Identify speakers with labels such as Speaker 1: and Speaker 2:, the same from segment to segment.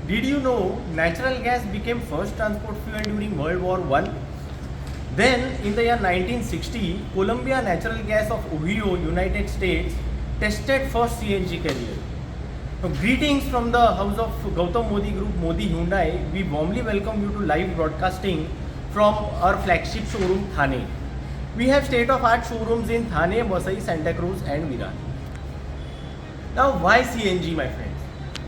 Speaker 1: Did you know natural gas became first transport fuel during World War I? Then, in the year 1960, Columbia Natural Gas of Ohio, United States, tested first CNG carrier. So, greetings from the house of Gautam Modi Group, Modi Hyundai. We warmly welcome you to live broadcasting from our flagship showroom, Thane. We have state-of-art showrooms in Thane, Vasai, Santa Cruz, and Viran. Now, why CNG, my friends?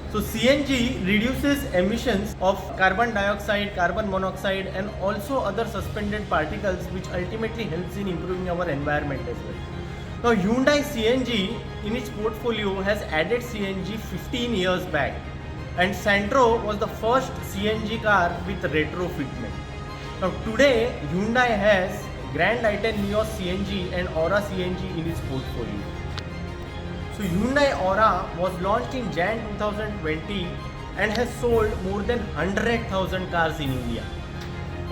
Speaker 1: So, CNG reduces emissions of carbon dioxide, carbon monoxide, and also other suspended particles, which ultimately helps in improving our environment as well. Now, Hyundai CNG in its portfolio has added CNG 15 years back, and Santro was the first CNG car with retrofitment. Now, today Hyundai has Grand i10 Nios CNG and Aura CNG in its portfolio. So Hyundai Aura was launched in Jan 2020 and has sold more than 100,000 cars in India.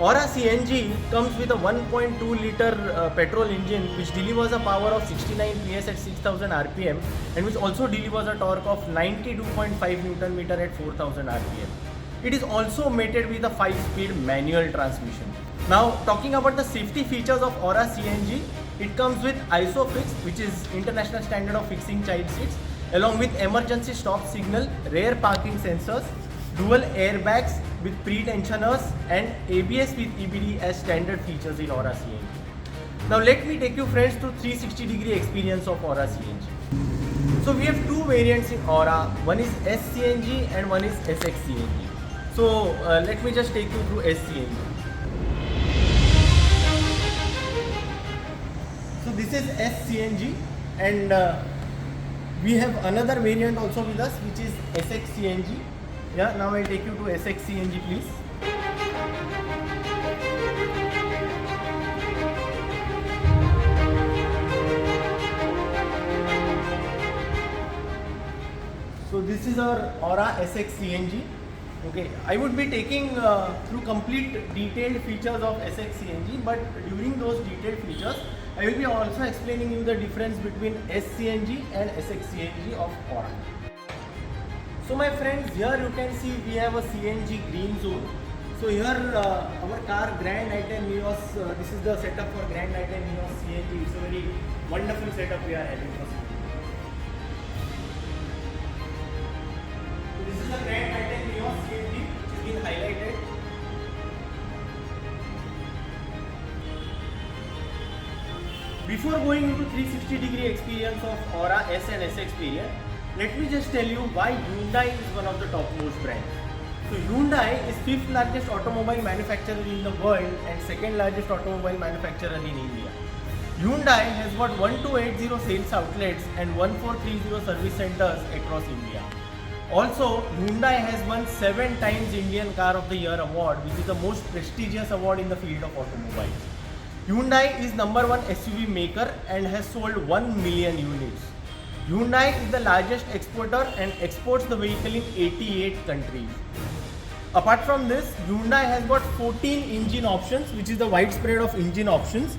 Speaker 1: Aura CNG comes with a 1.2 liter petrol engine which delivers a power of 69 PS at 6000 RPM and which also delivers a torque of 92.5 Newton meter at 4000 RPM. It is also mated with a 5-speed manual transmission. Now, talking about the safety features of Aura CNG, it comes with ISOFIX, which is international standard of fixing child seats, along with emergency stop signal, rear parking sensors, dual airbags with pre-tensioners, and ABS with EBD as standard features in Aura CNG. Now, let me take you friends to 360-degree experience of Aura CNG. So, we have two variants in Aura. One is SCNG and one is SXCNG. So, let me just take you through SCNG. So this is SCNG, and we have another variant also with us, which is SXCNG. Yeah, now I'll take you to SXCNG, please. So this is our Aura SXCNG. Okay, I would be taking through complete detailed features of SXCNG, but during those detailed features, I will be also explaining you the difference between SCNG and SXCNG of Aura. So my friends, here you can see we have a CNG green zone. So here our car Grand i10 Nios, this is the setup for Grand i10 Nios CNG. It's a very wonderful setup we are having for CNG. So this is the Grand i10 Nios CNG which has been highlighted. Before going into 360-degree experience of Aura S and SX variant, let me just tell you why Hyundai is one of the topmost brands. So Hyundai is 5th largest automobile manufacturer in the world and 2nd largest automobile manufacturer in India. Hyundai has got 1280 sales outlets and 1430 service centers across India. Also, Hyundai has won 7 times Indian Car of the Year award, which is the most prestigious award in the field of automobiles. Hyundai is #1 SUV maker and has sold 1 million units. Hyundai is the largest exporter and exports the vehicle in 88 countries. Apart from this, Hyundai has got 14 engine options, which is the widespread of engine options,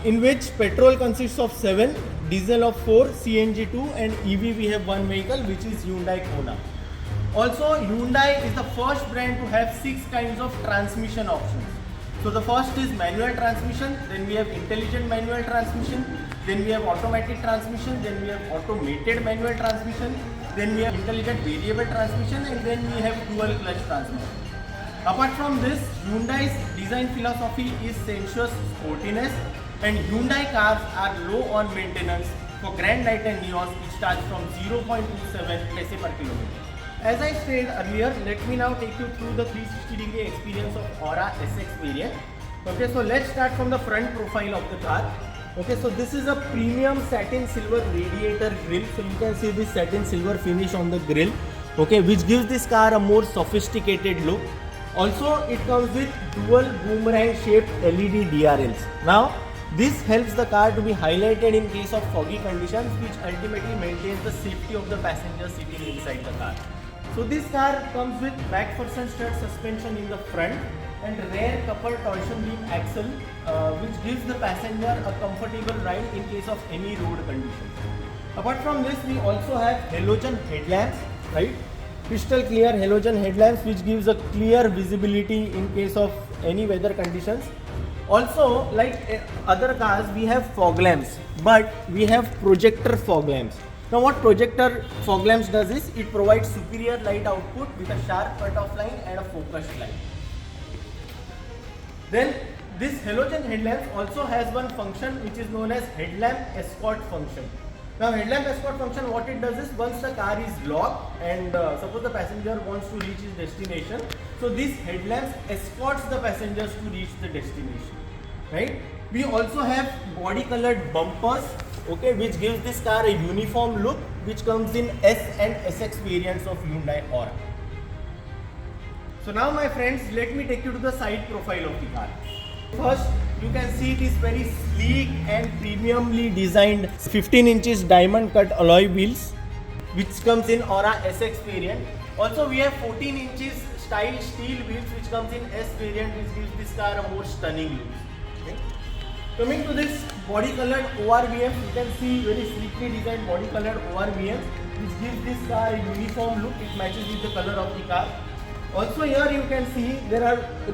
Speaker 1: in which petrol consists of 7, diesel of 4, CNG 2, and EV we have 1 vehicle, which is Hyundai Kona. Also, Hyundai is the first brand to have 6 kinds of transmission options. So the first is manual transmission, then we have intelligent manual transmission, then we have automatic transmission, then we have automated manual transmission, then we have intelligent variable transmission, and then we have dual clutch transmission. Apart from this, Hyundai's design philosophy is sensuous sportiness, and Hyundai cars are low on maintenance. For Grand i10 Nios, it starts from 0.27 paise per kilometer. As I said earlier, let me now take you through the 360-degree experience of Aura SX variant. Okay, so let's start from the front profile of the car. Okay, so this is a premium satin silver radiator grille. So you can see this satin silver finish on the grille. Okay, which gives this car a more sophisticated look. Also, it comes with dual boomerang shaped LED DRLs. Now, this helps the car to be highlighted in case of foggy conditions, which ultimately maintains the safety of the passenger sitting inside the car. So this car comes with MacPherson stud suspension in the front and rear coupled torsion beam axle, which gives the passenger a comfortable ride in case of any road conditions. Apart from this, we also have halogen headlamps, right? crystal clear halogen headlamps which gives a clear visibility in case of any weather conditions. Also, like other cars, we have fog lamps, but we have projector fog lamps. Now what projector fog lamps does is it provides superior light output with a sharp cutoff line and a focused light. Then this halogen headlamp also has one function which is known as headlamp escort function. Now headlamp escort function, what it does is once the car is locked and suppose the passenger wants to reach his destination, so these headlamps escorts the passengers to reach the destination, right? We also have body colored bumpers, okay, which gives this car a uniform look, which comes in S and SX variants of Hyundai Aura. So now my friends, let me take you to the side profile of the car. First, you can see this very sleek and premiumly designed 15 inches diamond cut alloy wheels, which comes in Aura SX variant. Also, we have 14 inches style steel wheels, which comes in S variant, which gives this car a more stunning look. Okay. Coming to this body colored ORVM, you can see very sleekly designed body colored ORVM, which gives this car a uniform look. It matches with the color of the car. Also here you can see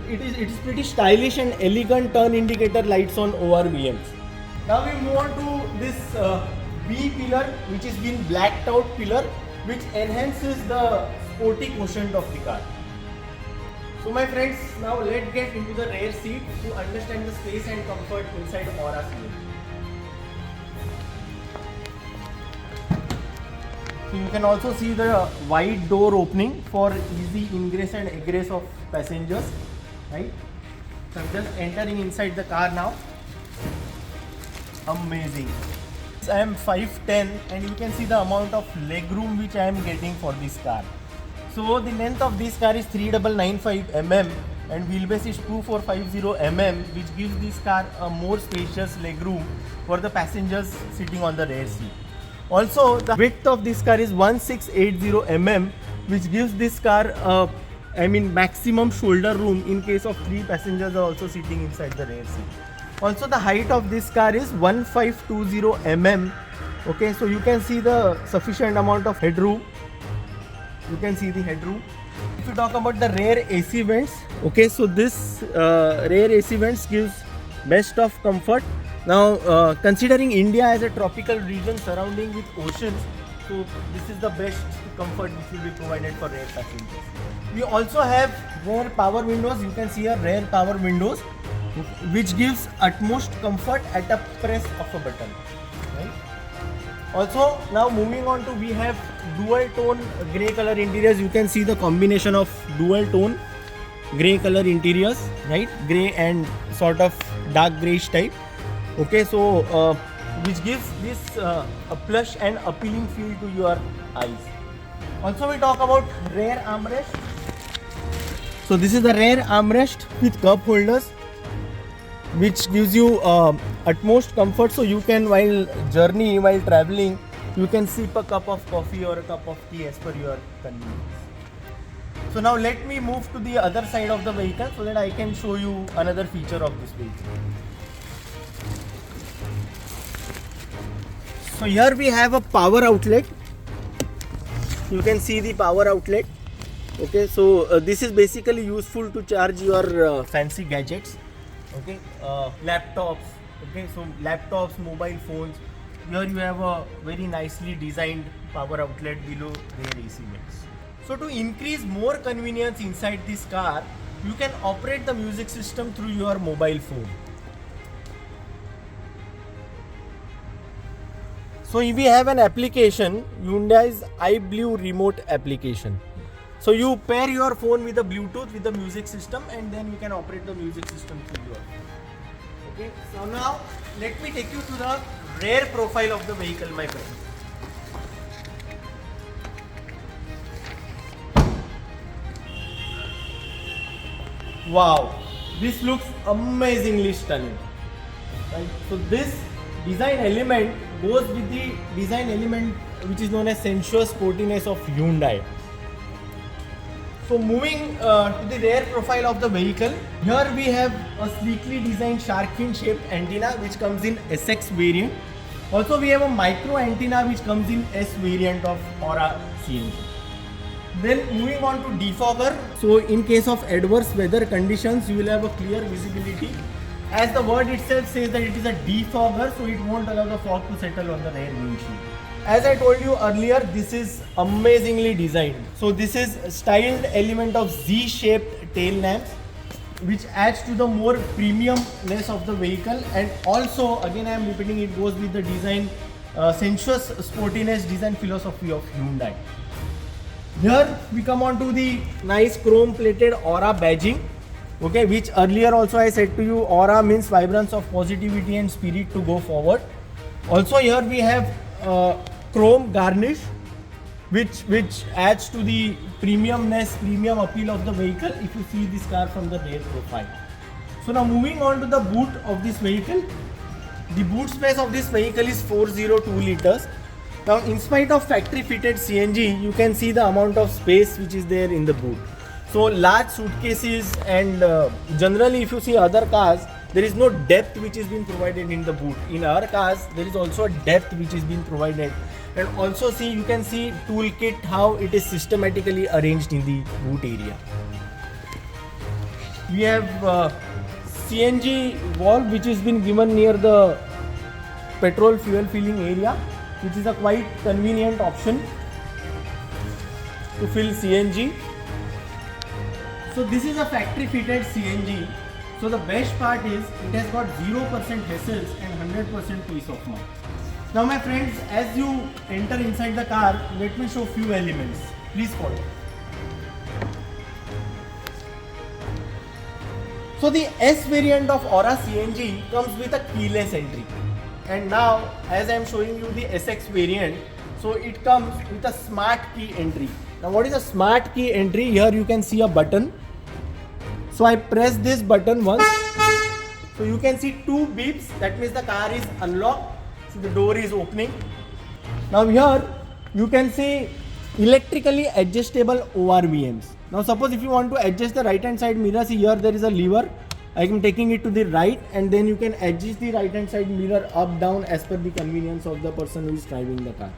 Speaker 1: it's pretty stylish and elegant turn indicator lights on ORVMs. Now we move on to this B pillar, which is been blacked out pillar, which enhances the sporty quotient of the car. So my friends, now let's get into the rear seat to understand the space and comfort inside Aura seat. So you can also see the wide door opening for easy ingress and egress of passengers, right? So I'm just entering inside the car now. Amazing. I am 5'10" and you can see the amount of leg room which I am getting for this car. So the length of this car is 3995 mm and wheelbase is 2450 mm, which gives this car a more spacious leg room for the passengers sitting on the rear seat. Also, the width of this car is 1680 mm, which gives this car maximum shoulder room in case of 3 passengers are also sitting inside the rear seat. Also, the height of this car is 1520 mm. Okay, so you can see the sufficient amount of headroom. You can see the headroom. If you talk about the rear AC vents, okay, so this rear AC vents gives best of comfort. Now, considering India as a tropical region surrounding with oceans, so this is the best comfort which will be provided for rear passengers. We also have rear power windows. You can see here rear power windows, which gives utmost comfort at a press of a button. Right? Also, now moving on to, we have dual tone grey color interiors. You can see the combination of dual tone grey color interiors, right? Grey and sort of dark greyish type. Okay, so which gives this a plush and appealing feel to your eyes. Also, we talk about rear armrest. So this is the rear armrest with cup holders, which gives you utmost comfort. So you can, while traveling, you can sip a cup of coffee or a cup of tea as per your convenience. So now let me move to the other side of the vehicle so that I can show you another feature of this vehicle. So here we have a power outlet. You can see the power outlet. Okay, so this is basically useful to charge your fancy gadgets. Okay, laptops. Okay, so laptops, mobile phones. Here you have a very nicely designed power outlet below rear AC vents. So to increase more convenience inside this car, you can operate the music system through your mobile phone. So if we have an application, Hyundai's iBlue remote application. So you pair your phone with the Bluetooth with the music system, and then you can operate the music system through your phone. Okay, so now let me take you to the rear profile of the vehicle, my friends. Wow, this looks amazingly stunning. Right? So this design element goes with the design element which is known as sensuous sportiness of Hyundai. So moving to the rear profile of the vehicle, here we have a sleekly designed shark fin shaped antenna which comes in SX variant. Also we have a micro antenna which comes in S variant of Aura CNG. Then moving on to defogger. So in case of adverse weather conditions, you will have a clear visibility. As the word itself says that it is a defogger, so it won't allow the fog to settle on the rear windshield. As I told you earlier, this is amazingly designed. So this is a styled element of Z-shaped tail lamps, which adds to the more premiumness of the vehicle, and also again I am repeating, it goes with the design sensuous sportiness design philosophy of Hyundai. Here we come on to the nice chrome plated Aura badging, okay, which earlier also I said to you, Aura means vibrance of positivity and spirit to go forward. Also here we have chrome garnish, which adds to the premium appeal of the vehicle if you see this car from the rear profile. So now moving on to the boot of this vehicle. The boot space of this vehicle is 402 liters. Now in spite of factory fitted CNG, you can see the amount of space which is there in the boot. So large suitcases, and generally if you see other cars, there is no depth which is being provided in the boot. In our cars, there is also a depth which is being provided. And also see, you can see toolkit, how it is systematically arranged in the boot area. We have CNG valve which has been given near the petrol fuel filling area, which is a quite convenient option to fill CNG. So this is a factory fitted CNG. So the best part is it has got 0% hassles and 100% peace of mind. Now my friends, as you enter inside the car, let me show few elements. Please follow. So the S variant of Aura CNG comes with a keyless entry. And now as I am showing you the SX variant, so it comes with a smart key entry. Now what is a smart key entry? Here you can see a button. So I press this button once. So you can see 2 beeps. That means the car is unlocked. So the door is opening. Now here you can see electrically adjustable ORVMs. Now suppose if you want to adjust the right hand side mirror, see here there is a lever. I am taking it to the right, and then you can adjust the right hand side mirror up down as per the convenience of the person who is driving the car.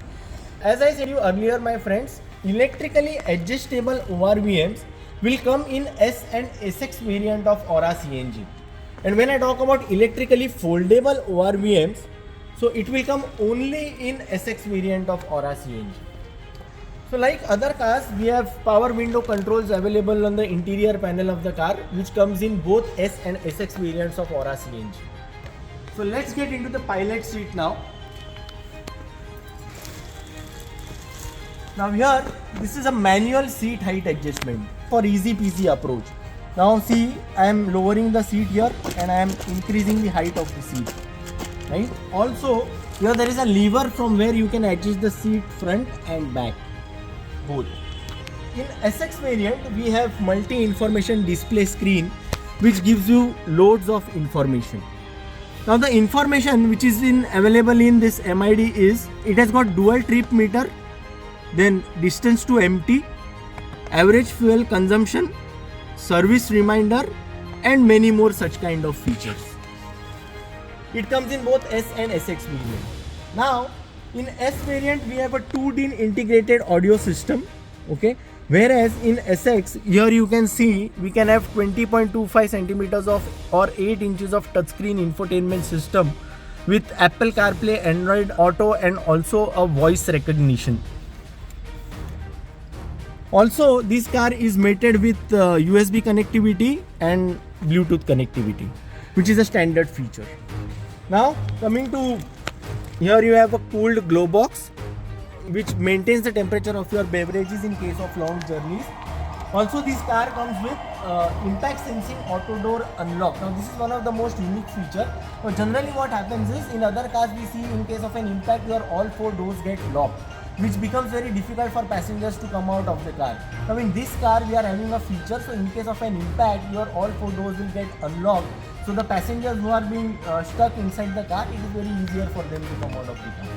Speaker 1: As I said you earlier, my friends, electrically adjustable ORVMs will come in S and SX variant of Aura CNG. And when I talk about electrically foldable ORVMs, so it will come only in SX variant of Aura CNG. So like other cars, we have power window controls available on the interior panel of the car, which comes in both S and SX variants of Aura CNG. So let's get into the pilot seat now. Now here, this is a manual seat height adjustment for easy peasy approach. Now see, I am lowering the seat here and I am increasing the height of the seat. Right? Also, here there is a lever from where you can adjust the seat front and back, both. In SX variant, we have multi-information display screen, which gives you loads of information. Now the information which is available in this MID is, it has got dual trip meter, then distance to empty, average fuel consumption, service reminder, and many more such kind of features. It comes in both S and SX variant. Now in S variant we have a 2D integrated audio system, okay, whereas in SX, here you can see we can have 20.25 centimeters of or 8 inches of touchscreen infotainment system with Apple CarPlay, Android Auto, and also a voice recognition. Also, this car is mated with USB connectivity and Bluetooth connectivity, which is a standard feature. Now coming to here, you have a cooled glow box which maintains the temperature of your beverages in case of long journeys. Also, this car comes with impact sensing auto door unlock. Now this is one of the most unique feature. But generally what happens is, in other cars we see in case of an impact your all 4 doors get locked, which becomes very difficult for passengers to come out of the car. Now in this car we are having a feature, so in case of an impact your all 4 doors will get unlocked. So the passengers who are being stuck inside the car, it is very easier for them to come out of the car.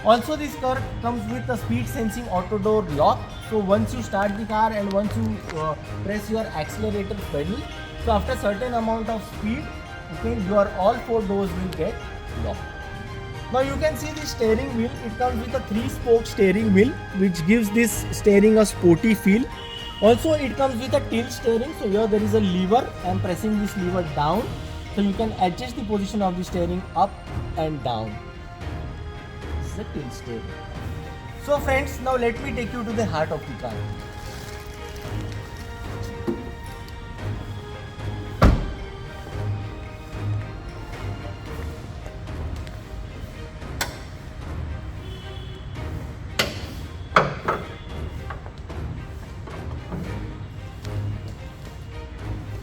Speaker 1: Also this car comes with a speed sensing auto door lock. So once you start the car and once you press your accelerator pedal, so after certain amount of speed, okay, your all 4 doors will get locked. Now you can see the steering wheel. It comes with a 3-spoke steering wheel, which gives this steering a sporty feel. Also, it comes with a tilt steering. So here there is a lever. I am pressing this lever down, so you can adjust the position of the steering up and down. This is a tilt steering. So friends, now let me take you to the heart of the car.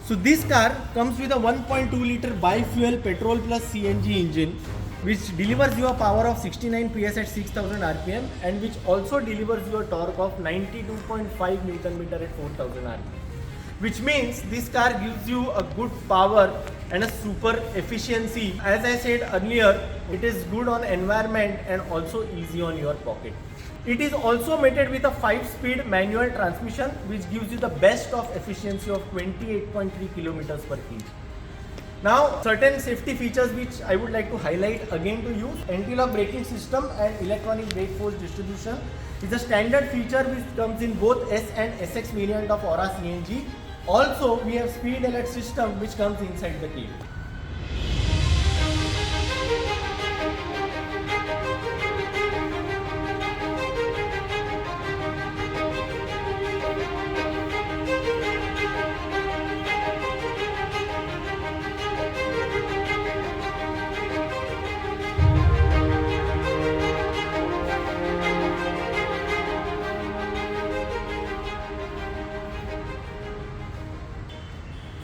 Speaker 1: So this car comes with a 1.2 liter bi-fuel petrol plus CNG engine, which delivers you a power of 69 PS at 6000 RPM and which also delivers you a torque of 92.5 Newton meter at 4000 RPM. Which means this car gives you a good power and a super efficiency. As I said earlier, it is good on environment and also easy on your pocket. It is also mated with a 5-speed manual transmission, which gives you the best of efficiency of 28.3 kilometers per kg. Now, certain safety features which I would like to highlight again to you: anti-lock braking system and electronic brake force distribution is a standard feature which comes in both S and SX variant of Aura CNG. Also, we have speed alert system which comes inside the kit.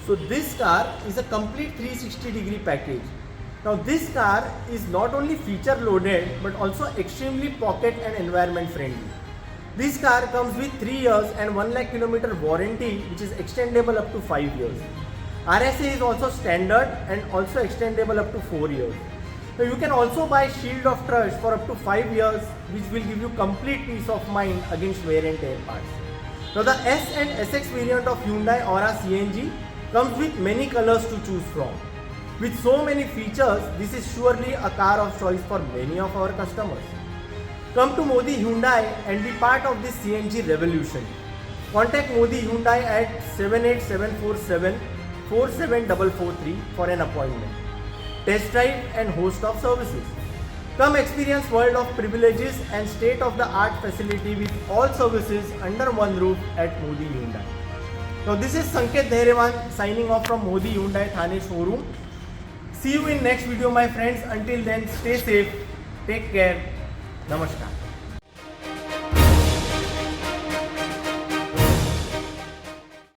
Speaker 1: So this car is a complete 360-degree package. Now this car is not only feature loaded but also extremely pocket and environment friendly. This car comes with 3 years and 1 lakh kilometer warranty, which is extendable up to 5 years. RSA is also standard and also extendable up to 4 years. Now you can also buy Shield of Trust for up to 5 years, which will give you complete peace of mind against wear and tear parts. Now the S and SX variant of Hyundai Aura CNG comes with many colors to choose from. With so many features, this is surely a car of choice for many of our customers. Come to Modi Hyundai and be part of this CNG revolution. Contact Modi Hyundai at 78747 47443 for an appointment. Test drive and host of services. Come experience world of privileges and state-of-the-art facility with all services under one roof at Modi Hyundai. Now this is Sanket Dhairewan signing off from Modi Hyundai Thane showroom. See you in next video, my friends. Until then, stay safe, take care, namaskar.